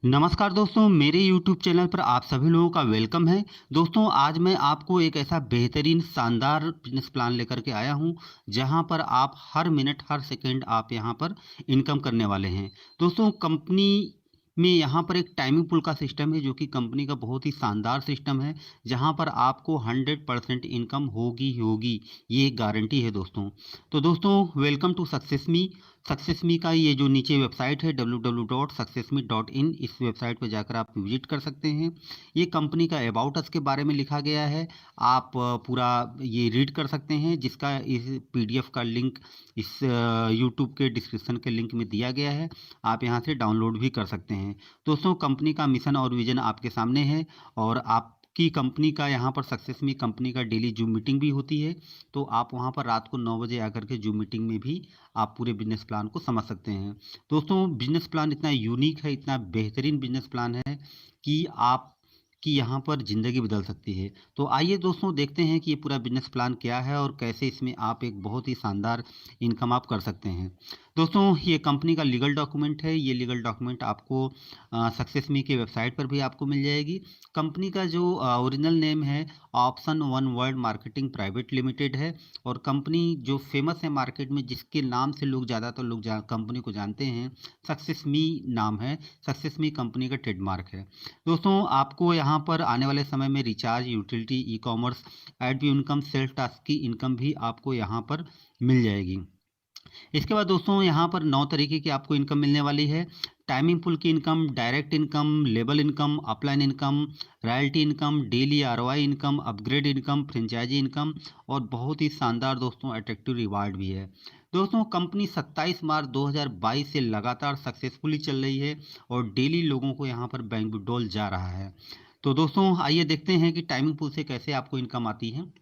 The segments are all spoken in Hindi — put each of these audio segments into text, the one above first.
नमस्कार दोस्तों, मेरे YouTube चैनल पर आप सभी लोगों का वेलकम है। दोस्तों, आज मैं आपको एक ऐसा बेहतरीन शानदार बिज़नेस प्लान लेकर के आया हूँ, जहाँ पर आप हर मिनट, हर सेकंड आप यहाँ पर इनकम करने वाले हैं। दोस्तों, कंपनी में यहाँ पर एक टाइमिंग पूल का सिस्टम है, जो कि कंपनी का बहुत ही शानदार सिस्टम है, जहाँ पर आपको 100% इनकम होगी ही होगी, ये एक गारंटी है दोस्तों। तो दोस्तों, वेलकम टू सक्सेस मी का ये जो नीचे वेबसाइट है www.successme.in, इस वेबसाइट पर जाकर आप विजिट कर सकते हैं। ये कंपनी का अबाउट अस के बारे में लिखा गया है। आप पूरा ये रीड कर सकते हैं, जिसका इस पीडीएफ का लिंक इस यूट्यूब के डिस्क्रिप्शन के लिंक में दिया गया है। आप यहाँ से डाउनलोड भी कर सकते हैं। दोस्तों, कंपनी का मिशन और विजन आपके सामने है, और आपकी कंपनी का यहाँ पर सक्सेस मी कंपनी का डेली जूम मीटिंग भी होती है। तो आप वहाँ पर रात को 9 बजे आकर के जूम मीटिंग में भी आप पूरे बिजनेस प्लान को समझ सकते हैं। दोस्तों, बिजनेस प्लान इतना यूनिक है, इतना बेहतरीन बिजनेस प्लान है कि आप की यहाँ पर ज़िंदगी बदल सकती है। तो आइए दोस्तों, देखते हैं कि ये पूरा बिजनेस प्लान क्या है और कैसे इसमें आप एक बहुत ही शानदार इनकम आप कर सकते हैं। दोस्तों, ये कंपनी का लीगल डॉक्यूमेंट है। ये लीगल डॉक्यूमेंट आपको सक्सेस मी की वेबसाइट पर भी आपको मिल जाएगी। कंपनी का जो ओरिजिनल नेम है, option one world marketing private limited है। और कंपनी जो फेमस है मार्केट में, जिसके नाम से लोग ज़्यादातर लोग कंपनी को जानते हैं, सक्सेस मी नाम है। सक्सेस मी कंपनी का ट्रेडमार्क है। दोस्तों, आपको यहाँ पर आने वाले समय में recharge, utility, e commerce, add view income, self task की इनकम भी आपको यहाँ पर मिल जाएगी। इसके बाद दोस्तों, यहाँ पर 9 तरीके की आपको इनकम मिलने वाली है। टाइमिंग पुल की इनकम, डायरेक्ट इनकम, लेबल income, upline income, royalty income, daily ROI income, upgrade income, franchise income, और बहुत ही शानदार दोस्तों अट्रैक्टिव रिवार्ड भी है। दोस्तों, कंपनी 27 मार्च 2022 से लगातार सक्सेसफुली चल रही है, और डेली लोगों को यहाँ पर बैंक विड्रॉल जा रहा है। तो दोस्तों, आइए देखते हैं कि टाइमिंग पुल से कैसे आपको इनकम आती है।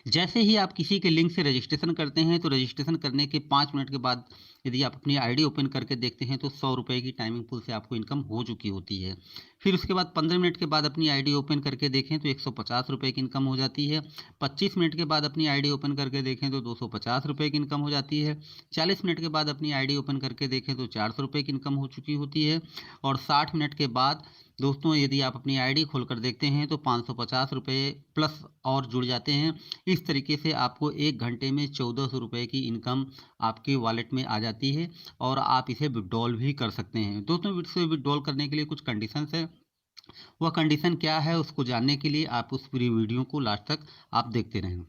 जैसे ही आप किसी के लिंक से रजिस्ट्रेशन करते हैं, तो रजिस्ट्रेशन करने के 5 मिनट के बाद यदि आप अपनी आईडी ओपन करके देखते हैं, तो 100 रुपये की टाइमिंग पुल से आपको इनकम हो चुकी होती है। फिर उसके बाद 15 मिनट के बाद अपनी आईडी ओपन करके देखें तो 150 रुपये की इनकम हो जाती है। 25 मिनट के बाद अपनी आईडी ओपन करके देखें तो 250 रुपये की इनकम हो जाती है। 40 मिनट के बाद अपनी आईडी ओपन करके देखें तो 400 रुपये की इनकम हो चुकी होती है। और 60 मिनट के बाद दोस्तों, यदि आप अपनी आईडी खोलकर देखते हैं, तो 550 रुपये प्लस और जुड़ जाते हैं। इस तरीके से आपको 1 घंटे में 1400 रुपये की इनकम आपके वॉलेट में आ जाती है, और आप इसे विथड्रॉल भी कर सकते हैं। दोस्तों, इसे विथड्रॉल करने के लिए कुछ कंडीशंस है। वह कंडीशन क्या है, उसको जानने के लिए आप उस पूरी वीडियो को लास्ट तक आप देखते रहें।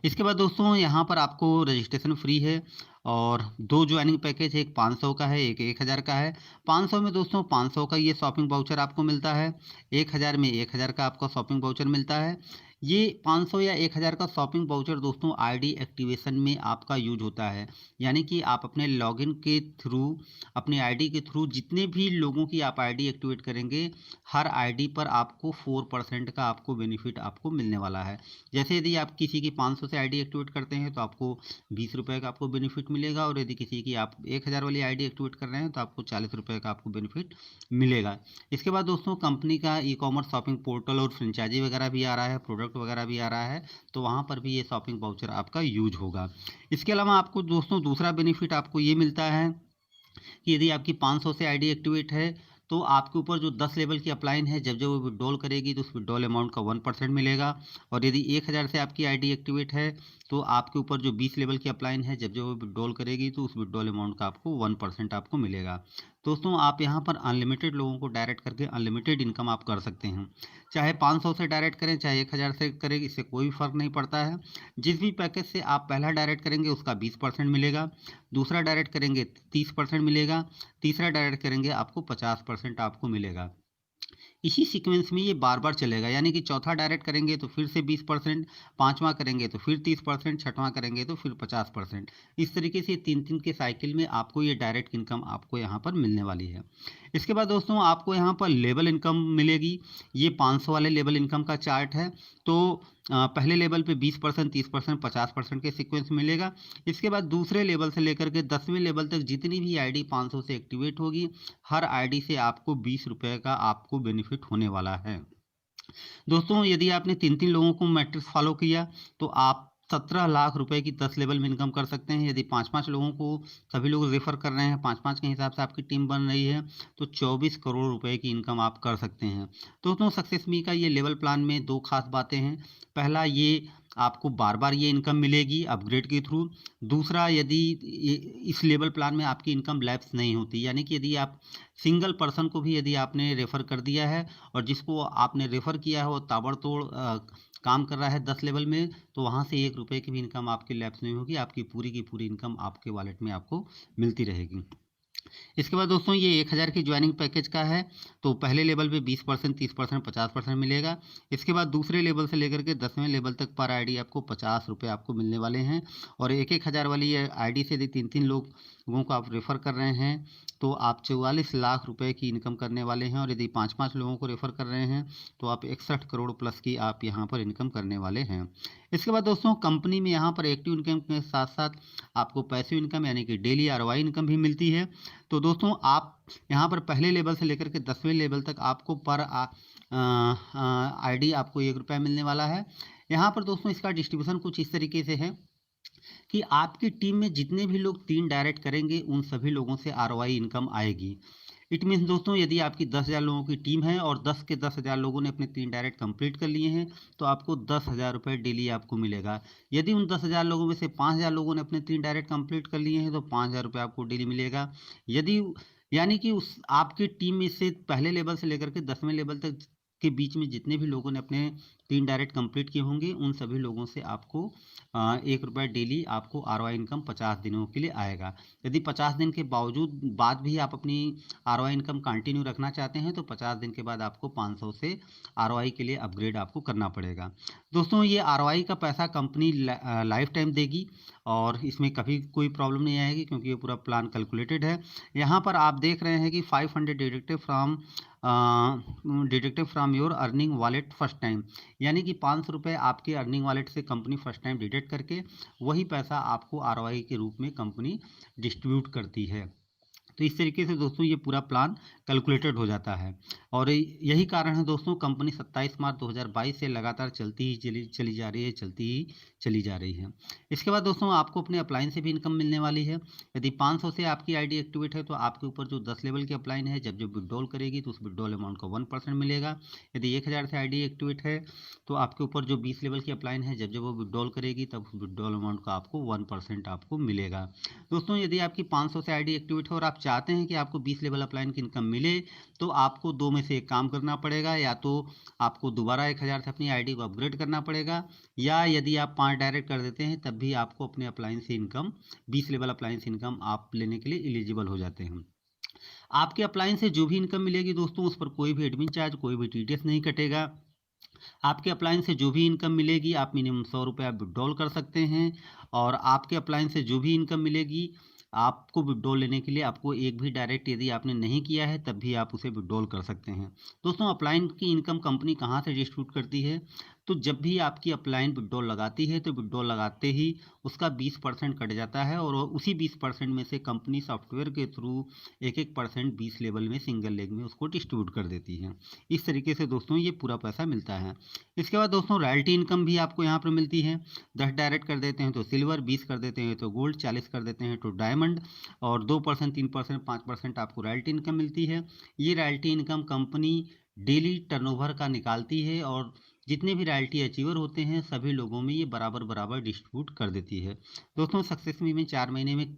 इसके बाद दोस्तों, यहाँ पर आपको रजिस्ट्रेशन फ्री है, और 2 ज्वाइनिंग पैकेज है, एक 500 का है, एक 1000 का है। 500 में दोस्तों 500 का ये शॉपिंग वाउचर आपको मिलता है। 1000 में 1000 का आपको शॉपिंग वाउचर मिलता है। ये 500 या 1000 का शॉपिंग वाउचर दोस्तों आईडी एक्टिवेशन में आपका यूज होता है। यानी कि आप अपने लॉगिन के थ्रू, अपने आईडी के थ्रू जितने भी लोगों की आप आईडी एक्टिवेट करेंगे, हर आईडी पर आपको 4% का आपको बेनिफिट आपको मिलने वाला है। जैसे यदि आप किसी की 500 से आईडी एक्टिवेट करते हैं, तो आपको 20 रुपये का आपको बेनिफिट मिलेगा, और यदि किसी की आप 1000 वाली आईडी एक्टिवेट कर रहे हैं, तो आपको 40 रुपये का आपको बेनिफिट मिलेगा। इसके बाद दोस्तों, कंपनी का ई कॉमर्स शॉपिंग पोर्टल और फ्रेंचाइजी वगैरह भी आ रहा है, प्रोडक्ट वगैरह भी आ रहा है, तो वहाँ पर भी ये शॉपिंग वाउचर आपका यूज होगा। इसके अलावा आपको दोस्तों दूसरा बेनिफिट आपको ये मिलता है कि यदि आपकी 500 से आईडी एक्टिवेट है, तो आपके ऊपर जो 10 लेवल की अपलाइन है, जब जब वो विड्रॉल करेगी, तो उस विड्रॉल अमाउंट का 1% मिलेगा। और यदि 1000 से आपकी आईडी एक्टिवेट है, तो आपके ऊपर जो 20 लेवल की अपलाइन है, जब जब वो विड्रॉल करेगी, तो उस विड्रॉल अमाउंट का आपको 1% आपको मिलेगा। दोस्तों, आप यहाँ पर अनलिमिटेड लोगों को डायरेक्ट करके अनलिमिटेड इनकम आप कर सकते हैं। चाहे 500 से डायरेक्ट करें, चाहे 1000 से करें, इससे कोई फ़र्क नहीं पड़ता है। जिस भी पैकेज से आप पहला डायरेक्ट करेंगे, उसका 20% मिलेगा। दूसरा डायरेक्ट करेंगे 30% मिलेगा। तीसरा डायरेक्ट करेंगे, आपको 50% आपको मिलेगा। इसी सीक्वेंस में ये बार-बार चलेगा, यानी कि चौथा डायरेक्ट करेंगे तो फिर से 20%, पाँचवाँ करेंगे तो फिर 30%, छठवां करेंगे तो फिर 50%। इस तरीके से 3-3 के साइकिल में आपको ये डायरेक्ट इनकम आपको यहाँ पर मिलने वाली है। इसके बाद दोस्तों, आपको यहाँ पर लेवल इनकम मिलेगी। ये 500 वाले लेवल इनकम का चार्ट है। तो पहले लेवल पे 20%, 30%, 50% के सीक्वेंस मिलेगा। इसके बाद दूसरे लेवल से लेकर के 10वें लेवल तक जितनी भी आईडी 500 से एक्टिवेट होगी, हर आईडी से आपको 20 रुपये का आपको बेनिफिट होने वाला है। दोस्तों, यदि आपने 3-3 लोगों को मैट्रिक्स फॉलो किया, तो आप 17 लाख रुपए की 10 लेवल में इनकम कर सकते हैं। यदि 5-5 लोगों को सभी लोग रेफ़र कर रहे हैं, 5-5 के हिसाब से आपकी टीम बन रही है, तो 24 करोड़ रुपए की इनकम आप कर सकते हैं। दोस्तों सक्सेस मी का ये लेवल प्लान में 2 खास बातें हैं। पहला, ये आपको बार-बार ये इनकम मिलेगी अपग्रेड के थ्रू। दूसरा, यदि ये इस लेवल प्लान में आपकी इनकम लैप्स नहीं होती, यानी कि यदि आप सिंगल पर्सन को भी यदि आपने रेफ़र कर दिया है और जिसको आपने रेफ़र किया है वो ताबड़तोड़ काम कर रहा है 10 लेवल में, तो वहाँ से 1 रुपए की भी इनकम आपकी लैप्स नहीं होगी। आपकी पूरी की पूरी इनकम आपके वॉलेट में आपको मिलती रहेगी। इसके बाद दोस्तों ये 1000 की ज्वाइनिंग पैकेज का है। तो पहले लेवल पे 20%, 30%, 50% मिलेगा। इसके बाद दूसरे लेवल से लेकर के 10वें लेवल तक पर आईडी आपको 50 रुपये आपको मिलने वाले हैं। और 1-1 हज़ार वाली ये आईडी से यदि 3-3 लोगों को आप रेफ़र कर रहे हैं, तो आप 44 लाख रुपए की इनकम करने वाले हैं। और यदि 5-5 लोगों को रेफ़र कर रहे हैं, तो आप 61 करोड़ प्लस की आप यहाँ पर इनकम करने वाले हैं। इसके बाद दोस्तों कंपनी में यहाँ पर एक्टिव इनकम के साथ-साथ आपको पैसिव इनकम यानी कि डेली आरओआई इनकम भी मिलती है। तो दोस्तों आप यहाँ पर पहले लेवल से लेकर के 10वें लेवल तक आपको पर आईडी आपको 1 रुपया मिलने वाला है। यहाँ पर दोस्तों इसका डिस्ट्रीब्यूशन कुछ इस तरीके से है कि आपकी टीम में जितने भी लोग 3 डायरेक्ट करेंगे, उन सभी लोगों से आरओआई इनकम आएगी। इट मीन्स दोस्तों यदि आपकी 10,000 लोगों की टीम है और 10 के 10,000 लोगों ने अपने 3 डायरेक्ट कंप्लीट कर लिए हैं, तो आपको 10,000 रुपये डेली आपको मिलेगा। यदि उन 10,000 लोगों में से 5,000 लोगों ने अपने 3 डायरेक्ट कंप्लीट कर लिए हैं, तो 5,000 रुपये आपको डेली मिलेगा। यदि यानी कि उस आपकी टीम में से पहले लेवल से लेकर के 10वें लेवल तक के बीच में जितने भी लोगों ने अपने 3 डायरेक्ट कंप्लीट किए होंगे, उन सभी लोगों से आपको 1 रुपया डेली आपको आरओआई इनकम 50 दिनों के लिए आएगा। यदि 50 दिन के बाद भी आप अपनी आरओआई इनकम कंटिन्यू रखना चाहते हैं, तो 50 दिन के बाद आपको 500 से आरओआई के लिए अपग्रेड आपको करना पड़ेगा। दोस्तों ये आरओआई का पैसा कंपनी लाइफ टाइम देगी और इसमें कभी कोई प्रॉब्लम नहीं आएगी, क्योंकि ये पूरा प्लान कैलकुलेटेड है। यहाँ पर आप देख रहे हैं कि 500 deducted from your earning wallet first time, यानी कि 500 रुपये आपके अर्निंग वॉलेट से कंपनी फर्स्ट टाइम डिडक्ट करके वही पैसा आपको आरओआई के रूप में कंपनी डिस्ट्रीब्यूट करती है। तो इस तरीके से दोस्तों ये पूरा प्लान कैलकुलेटेड हो जाता है। और यही कारण है दोस्तों कंपनी 27 मार्च 2022 से लगातार चली जा रही है, चली जा रही है। इसके बाद दोस्तों आपको अपने अपलाइन से भी इनकम मिलने वाली है। यदि 500 से आपकी आईडी एक्टिवेट है, तो आपके ऊपर जो 10 लेवल की अपलाइन है, जब जब विड्रॉल करेगी तो उस विड्रॉल अमाउंट का 1% मिलेगा। यदि 1000 से आईडी एक्टिवेट है, तो आपके ऊपर जो 20 लेवल की अपलाइन है, जब जब वो विड्रॉल करेगी तब विड्रॉल अमाउंट का आपको 1% आपको मिलेगा। दोस्तों यदि आपकी 500 से आईडी एक्टिवेट हो और आप चाहते हैं कि आपको 20 लेवल अपलाइन की इनकम मिले, तो आपको 2 में से एक काम करना पड़ेगा। या तो आपको दोबारा 1000 से अपनी आईडी को अपग्रेड करना पड़ेगा, या यदि आप 5 डायरेक्ट कर देते हैं तब भी आपको अपने अपलाइन से इनकम 20 लेवल अपलाइन से इनकम आप लेने के लिए एलिजिबल हो जाते हैं। आपके अपलाइन से जो भी इनकम मिलेगी दोस्तों, उस पर कोई भी एडमिन चार्ज, कोई भी टीडीएस नहीं कटेगा। आपके अपलाइन से जो भी इनकम मिलेगी, आप मिनिमम 100 रुपये आप विड्रॉल कर सकते हैं। और आपके अपलाइन से जो भी इनकम मिलेगी, आपको विड्रॉल लेने के लिए आपको एक भी डायरेक्ट यदि आपने नहीं किया है, तब भी आप उसे विड्रॉल कर सकते हैं। दोस्तों अपलाइन की इनकम कंपनी कहाँ से डिस्ट्रीब्यूट करती है? तो जब भी आपकी अपलाइन विड्रॉल लगाती है, तो विड्रॉल लगाते ही उसका 20% कट जाता है और उसी 20% में से कंपनी सॉफ्टवेयर के थ्रू 1-1% 20 लेवल में सिंगल लेग में उसको डिस्ट्रीब्यूट कर देती है। इस तरीके से दोस्तों ये पूरा पैसा मिलता है। इसके बाद दोस्तों रॉयल्टी इनकम भी आपको यहाँ पर मिलती है। 10 डायरेक्ट कर देते हैं तो सिल्वर, 20 कर देते हैं तो गोल्ड, 40 कर देते हैं तो डायमंड, और 2%, 3%, 5% आपको रॉयल्टी इनकम मिलती है। ये royalty income company daily turnover का निकालती है और जितने भी रॉयल्टी अचीवर होते हैं सभी लोगों में ये बराबर बराबर डिस्ट्रीब्यूट कर देती है। दोस्तों सक्सेस मी में 4 महीने में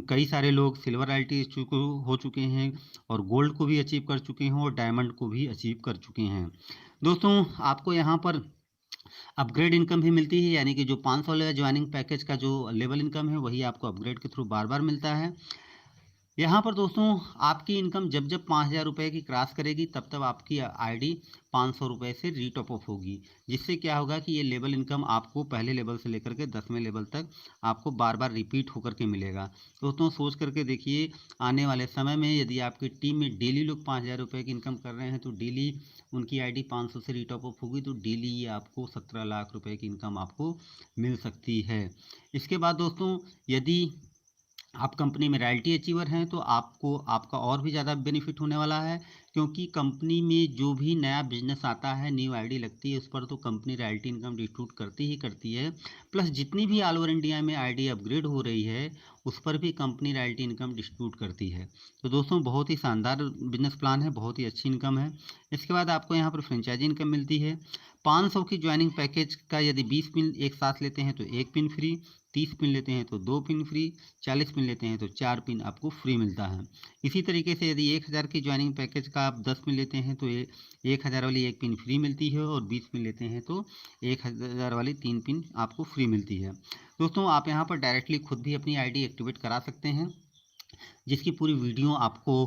कई सारे लोग सिल्वर रॉयल्टी हो चुके हैं और गोल्ड को भी अचीव कर चुके हैं और डायमंड को भी अचीव कर चुके हैं। दोस्तों आपको यहाँ पर अपग्रेड इनकम भी मिलती है, यानी कि जो 500 वाले ज्वाइनिंग पैकेज का जो लेवल इनकम है, वही आपको अपग्रेड के थ्रू बार बार मिलता है। यहाँ पर दोस्तों आपकी इनकम जब जब 5,000 रुपये की क्रॉस करेगी, तब तब आपकी आईडी 500 रुपये से रीटॉप अप होगी, जिससे क्या होगा कि ये लेवल इनकम आपको पहले लेवल से लेकर के 10वें लेवल तक आपको बार बार रिपीट होकर के मिलेगा। दोस्तों सोच करके देखिए, आने वाले समय में यदि आपकी टीम में डेली लोग 5,000 रुपये की इनकम कर रहे हैं, तो डेली उनकी आईडी 500 से रीटॉप अप होगी, तो डेली ये आपको 17 लाख रुपये की इनकम आपको मिल सकती है। इसके बाद दोस्तों यदि आप कंपनी में रॉयल्टी अचीवर हैं तो आपको आपका और भी ज़्यादा बेनिफिट होने वाला है, क्योंकि कंपनी में जो भी नया बिजनेस आता है, न्यू आईडी लगती है, उस पर तो कंपनी रॉयल्टी इनकम डिस्ट्रीब्यूट करती ही करती है। प्लस जितनी भी ऑल ओवर इंडिया में आईडी अपग्रेड हो रही है, उस पर भी कंपनी रॉयल्टी इनकम डिस्ट्रीब्यूट करती है। तो दोस्तों बहुत ही शानदार बिजनेस प्लान है, बहुत ही अच्छी इनकम है। इसके बाद आपको यहाँ पर फ्रेंचाइजी इनकम मिलती है। 500 की ज्वाइनिंग पैकेज का यदि 20 पिन एक साथ लेते हैं तो 1 पिन फ्री, 30 पिन लेते हैं तो 2 पिन फ्री, 40 पिन लेते हैं तो 4 पिन आपको फ्री मिलता है। इसी तरीके से यदि 1000 की ज्वाइनिंग पैकेज का आप 10 पिन लेते हैं तो 1000 वाली 1 पिन फ्री मिलती है, और 20 पिन लेते हैं तो 1000 वाली 3 पिन आपको फ्री मिलती है। दोस्तों आप यहाँ पर डायरेक्टली खुद भी अपनी आईडी एक्टिवेट करा सकते हैं, जिसकी पूरी वीडियो आपको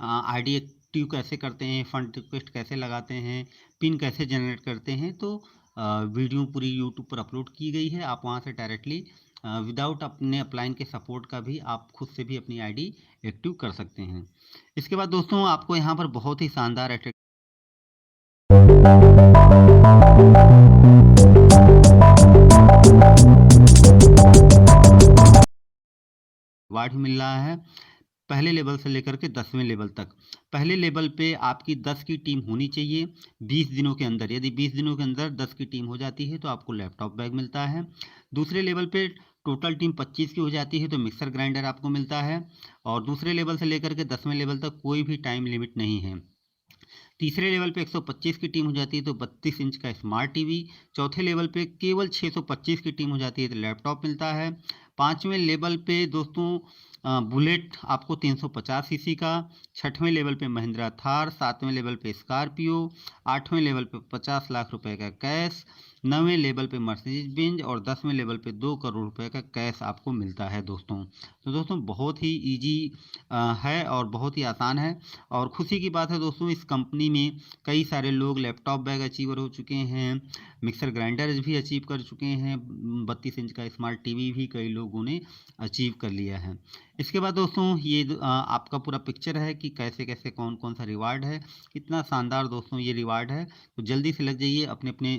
आईडी एक्टिव कैसे करते हैं, फंड रिक्वेस्ट कैसे लगाते हैं, पिन कैसे जनरेट करते हैं, तो वीडियो पूरी यूट्यूब पर अपलोड की गई है। आप वहां से डायरेक्टली विदाउट अपने अपलाइन के सपोर्ट का भी आप खुद से भी अपनी आईडी एक्टिव कर सकते हैं। इसके बाद दोस्तों आपको यहाँ पर बहुत ही शानदार रिवार्ड मिल रहा है, पहले लेवल से लेकर के 10वें लेवल तक। पहले लेवल पे आपकी 10 की टीम होनी चाहिए 20 दिनों के अंदर। यदि 20 दिनों के अंदर 10 की टीम हो जाती है तो आपको लैपटॉप बैग मिलता है। दूसरे लेवल पे टोटल टीम 25 की हो जाती है तो मिक्सर ग्राइंडर आपको मिलता है। और दूसरे लेवल से लेकर के 10वें लेवल तक कोई भी टाइम लिमिट नहीं है। तीसरे लेवल पे 125 की टीम हो जाती है तो 32 इंच का स्मार्ट टीवी। चौथे लेवल पे केवल 625 की टीम हो जाती है तो लैपटॉप मिलता है। पाँचवें लेवल पे दोस्तों बुलेट आपको 350 सीसी का। छठवें लेवल पे महिंद्रा थार। सातवें लेवल पे स्कॉर्पियो। आठवें लेवल पे 50 लाख रुपए का कैश। 9वें लेवल पे मर्सिडीज बेंज। और 10वें लेवल पे 2 करोड़ रुपए का कैश आपको मिलता है दोस्तों। तो दोस्तों बहुत ही ईजी है और बहुत ही आसान है। और खुशी की बात है दोस्तों, इस कंपनी में कई सारे लोग लैपटॉप बैग अचीवर हो चुके हैं, मिक्सर ग्राइंडर भी अचीव कर चुके हैं, 32 इंच का स्मार्ट टीवी भी कई लोगों ने अचीव कर लिया है। इसके बाद दोस्तों ये आपका पूरा पिक्चर है कि कैसे कैसे कौन कौन सा रिवार्ड है। कितना शानदार दोस्तों ये रिवार्ड है, तो जल्दी से लग जाइए अपने अपने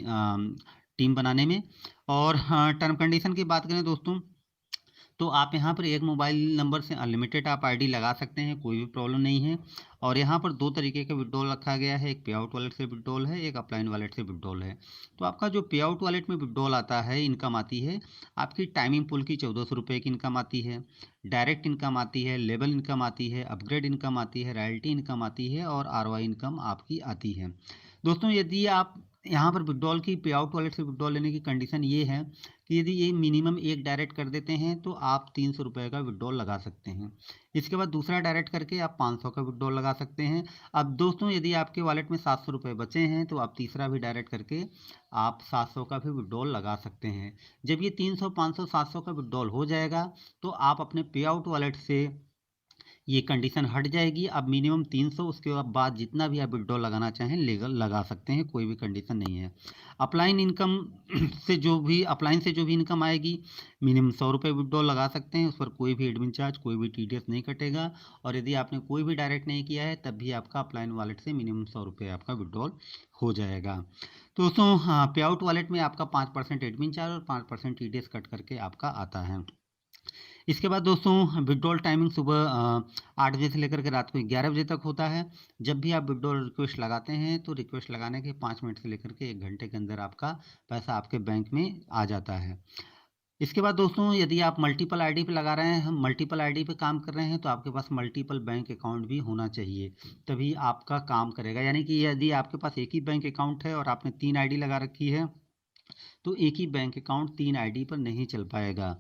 टीम बनाने में। और हाँ, टर्म कंडीशन की बात करें दोस्तों, तो आप यहाँ पर एक मोबाइल नंबर से अनलिमिटेड आप आईडी लगा सकते हैं, कोई भी प्रॉब्लम नहीं है। और यहाँ पर दो तरीके का विड्रॉल रखा गया है, एक पे आउट वॉलेट से विड्रॉल है, एक अपलाइन वॉलेट से विड्रॉल है। तो आपका जो पे आउट वॉलेट में विड्रॉल आता है, इनकम आती है आपकी टाइमिंग पुल की 1400 रुपये की इनकम आती है, डायरेक्ट इनकम आती है, लेबल इनकम आती है, अपग्रेड इनकम आती है, रॉयल्टी इनकम आती है, और आरओआई इनकम आपकी आती है। दोस्तों यदि आप यहाँ पर विड्रॉल की पे आउट वॉलेट से विड्रॉल लेने की कंडीशन ये है कि यदि ये मिनिमम एक डायरेक्ट कर देते हैं तो आप 300 रुपये का विड्रॉल लगा सकते हैं। इसके बाद दूसरा डायरेक्ट करके आप 500 का विड्रॉल लगा सकते हैं। अब दोस्तों यदि आपके वॉलेट में 700 रुपये बचे हैं तो आप तीसरा भी डायरेक्ट करके आप 700 का भी विड्रॉल लगा सकते हैं। जब ये 300 500 700 का विड्रॉल हो जाएगा तो आप अपने पे आउट वॉलेट से ये कंडीशन हट जाएगी। अब मिनिमम 300, उसके बाद जितना भी आप विड्रॉल लगाना चाहें लीगल लगा सकते हैं, कोई भी कंडीशन नहीं है। अपलाइन इनकम से जो भी अपलाइन से जो भी इनकम आएगी, मिनिमम 100 रुपये विड्रॉल लगा सकते हैं, उस पर कोई भी एडमिन चार्ज कोई भी टीडीएस नहीं कटेगा। और यदि आपने कोई भी डायरेक्ट नहीं किया है तब भी आपका अपलाइन वॉलेट से मिनिमम 100 रुपये आपका विड्रॉल हो जाएगा। तो दोस्तों हाँ, पे आउट वॉलेट में आपका 5% एडमिन चार्ज और 5% टीडीएस कट करके आपका आता है। इसके बाद दोस्तों विड्रॉल टाइमिंग सुबह 8 बजे से लेकर के रात को 11 बजे तक होता है। जब भी आप विड्रॉल रिक्वेस्ट लगाते हैं तो रिक्वेस्ट लगाने के 5 मिनट से लेकर के 1 घंटे के अंदर आपका पैसा आपके बैंक में आ जाता है। इसके बाद दोस्तों यदि आप मल्टीपल आईडी पे लगा रहे हैं, हम मल्टीपल आईडी पे काम कर रहे हैं, तो आपके पास मल्टीपल बैंक अकाउंट भी होना चाहिए, तभी आपका काम करेगा। यानी कि यदि आपके पास एक ही बैंक अकाउंट है और आपने 3 आईडी लगा रखी है तो एक ही बैंक अकाउंट 3 आईडी पर नहीं चल पाएगा।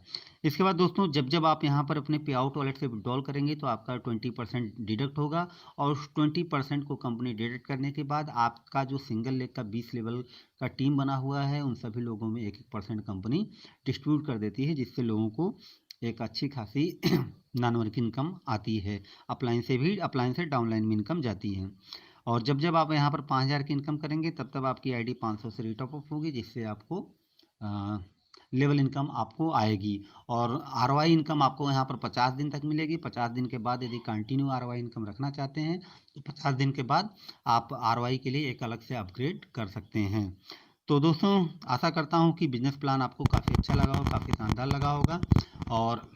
इसके बाद दोस्तों जब जब आप यहाँ पर अपने पे आउट वॉलेट से विड्रॉल करेंगे तो आपका 20% डिडक्ट होगा, और उस 20% को कंपनी डिडक्ट करने के बाद आपका जो सिंगल लेग का 20 लेवल का टीम बना हुआ है उन सभी लोगों में 1-1% कंपनी डिस्ट्रीब्यूट कर देती है, जिससे लोगों को एक अच्छी खासी नॉन वर्किंग इनकम आती है। अपलाइन से डाउनलाइन में इनकम जाती है। और जब जब आप यहाँ पर 5,000 की इनकम करेंगे तब तब आपकी आईडी 500 से रीटॉप अप होगी, जिससे आपको लेवल इनकम आपको आएगी। और आरवाई इनकम आपको यहाँ पर 50 दिन तक मिलेगी। 50 दिन के बाद यदि कंटिन्यू आरवाई इनकम रखना चाहते हैं तो 50 दिन के बाद आप आरवाई के लिए एक अलग से अपग्रेड कर सकते हैं। तो दोस्तों आशा करता हूँ कि बिजनेस प्लान आपको काफ़ी अच्छा लगा हो, काफ़ी शानदार लगा होगा। और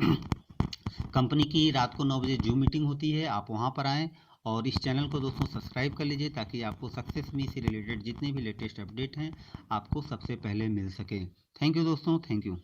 कंपनी की रात को 9 बजे जूम मीटिंग होती है, आप वहाँ पर आएँ और इस चैनल को दोस्तों सब्सक्राइब कर लीजिए ताकि आपको सक्सेस मी से रिलेटेड जितने भी लेटेस्ट अपडेट हैं आपको सबसे पहले मिल सके। थैंक यू दोस्तों, थैंक यू।